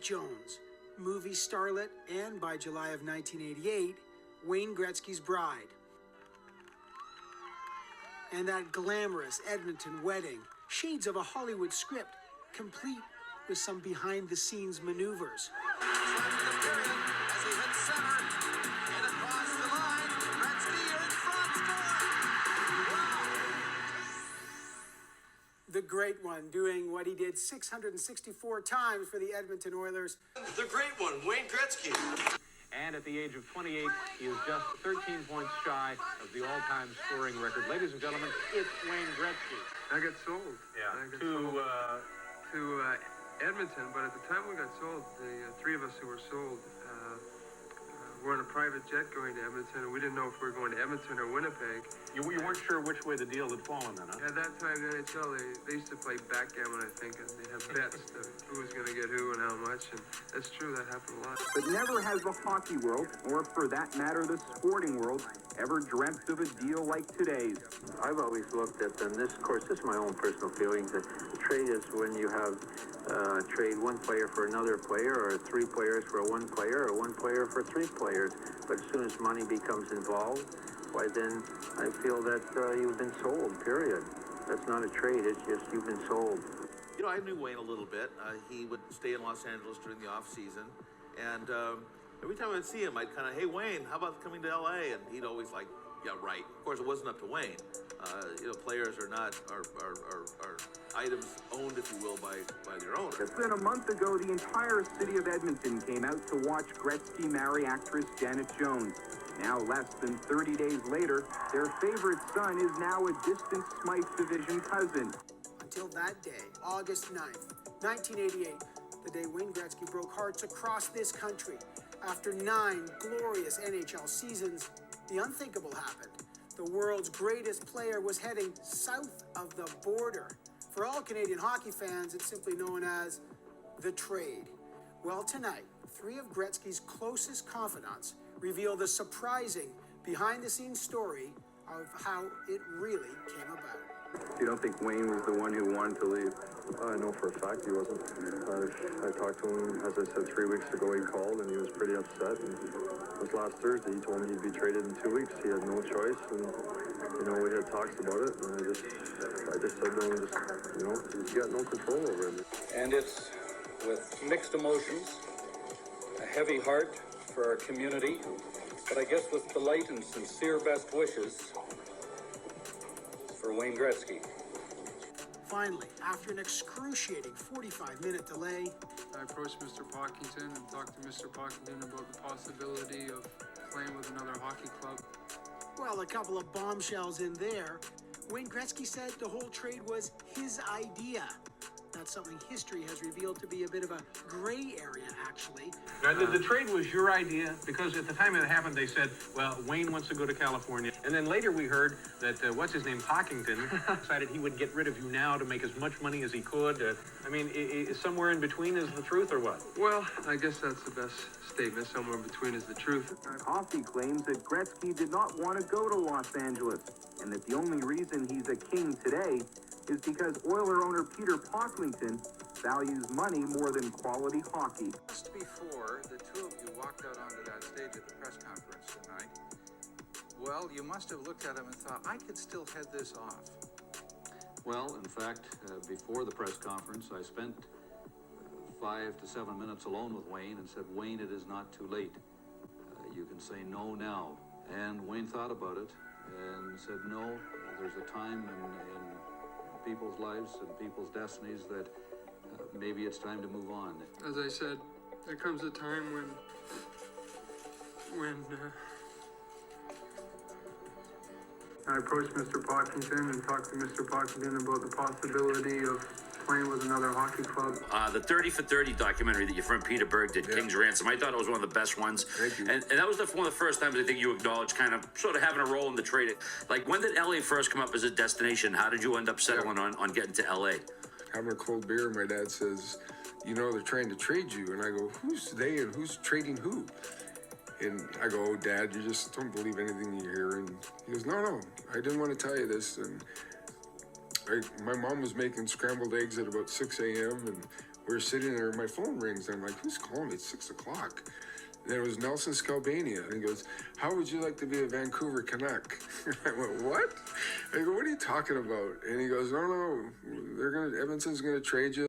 Jones, movie starlet, and by July of 1988, Wayne Gretzky's bride. And that glamorous Edmonton wedding, shades of a Hollywood script, complete with some behind-the-scenes maneuvers. The great one, doing what he did 664 times for the Edmonton Oilers. The great one, Wayne Gretzky. And at the age of 28, he is just 13 points shy of the all-time scoring record. Ladies and gentlemen, it's Wayne Gretzky. I got sold. Yeah. To Edmonton, but at the time we got sold, the three of us who were sold were on a private jet going to Edmonton, and we didn't know if we were going to Edmonton or Winnipeg. You weren't sure which way the deal had fallen then, huh? At that time, the NHL, they used to play backgammon, I think, and they'd have bets of who was going to get who and how much, and that's true, that happened a lot. But never has the hockey world, or for that matter, the sporting world, ever dreamt of a deal like today's. I've always looked at, and this, of course, this is my own personal feelings, that the trade is when you have trade one player for another player, or three players for one player, or one player for three players. But as soon as money becomes involved, why then I feel that you've been sold, period. That's not a trade, it's just you've been sold. You know, I knew Wayne a little bit. He would stay in Los Angeles during the off season, and every time I'd see him, I'd kind of, hey Wayne, how about coming to LA? And he'd always like, yeah, right. Of course, it wasn't up to Wayne. You know, players are not are items owned, if you will, by their owner. Less than a month ago, the entire city of Edmonton came out to watch Gretzky marry actress Janet Jones. Now, less than 30 days later, their favorite son is now a distant Smythe Division cousin. Until that day, August 9th, 1988, the day Wayne Gretzky broke hearts across this country. After 9 glorious NHL seasons, the unthinkable happened. The world's greatest player was heading south of the border. For all Canadian hockey fans, it's simply known as the trade. Well, tonight, 3 of Gretzky's closest confidants reveal the surprising behind-the-scenes story of how it really came about. You don't think Wayne was the one who wanted to leave? I know for a fact he wasn't. I talked to him, as I said, 3 weeks ago. He called and he was pretty upset. And it was last Thursday. He told me he'd be traded in 2 weeks. He had no choice, and you know we had talks about it. And I just said to him, you know, he's got no control over it. And it's with mixed emotions, a heavy heart for our community, but I guess with delight and sincere best wishes for Wayne Gretzky. Finally, after an excruciating 45-minute delay, I approached Mr. Pocklington and talked to Mr. Pocklington about the possibility of playing with another hockey club. well, a couple of bombshells in there, Wayne Gretzky said the whole trade was his idea. That's something history has revealed to be a bit of a gray area, actually. The trade was your idea, because at the time it happened, they said, well, Wayne wants to go to California. And then later we heard that, Pocklington decided he would get rid of you now to make as much money as he could. Somewhere in between is the truth, or what? Well, I guess that's the best statement. Somewhere in between is the truth. Hoffey claims that Gretzky did not want to go to Los Angeles, and that the only reason he's a king today is because Oiler owner Peter Pocklington values money more than quality hockey. Just before the two of you walked out onto that stage at the press conference tonight, well, you must have looked at him and thought, I could still head this off. Well, in fact, before the press conference, I spent 5 to 7 minutes alone with Wayne and said, Wayne, it is not too late. You can say no now. And Wayne thought about it and said, no, there's a time in people's lives and people's destinies that maybe it's time to move on. As I said, there comes a time when I approached Mr. Pocklington and talked to Mr. Pocklington about the possibility of playing with another hockey club. The 30 for 30 documentary that your friend Peter Berg did, King's Ransom, I thought it was one of the best ones. Thank you. And that was one of the first times I think you acknowledged kind of sort of having a role in the trade. Like, when did LA first come up as a destination? How did you end up settling on getting to LA? Having a cold beer, my dad says, you know, they're trying to trade you. And I go, who's they and who's trading who? And I go, oh, Dad, you just don't believe anything you hear. And he goes, no, I didn't want to tell you this. And my mom was making scrambled eggs at about 6 a.m. and we're sitting there, my phone rings, and I'm like, who's calling me? It's 6 o'clock. And it was Nelson Skalbania, and he goes, how would you like to be a Vancouver Canuck? I went, what? I go, what are you talking about? And he goes, no, Edmonton's gonna trade you.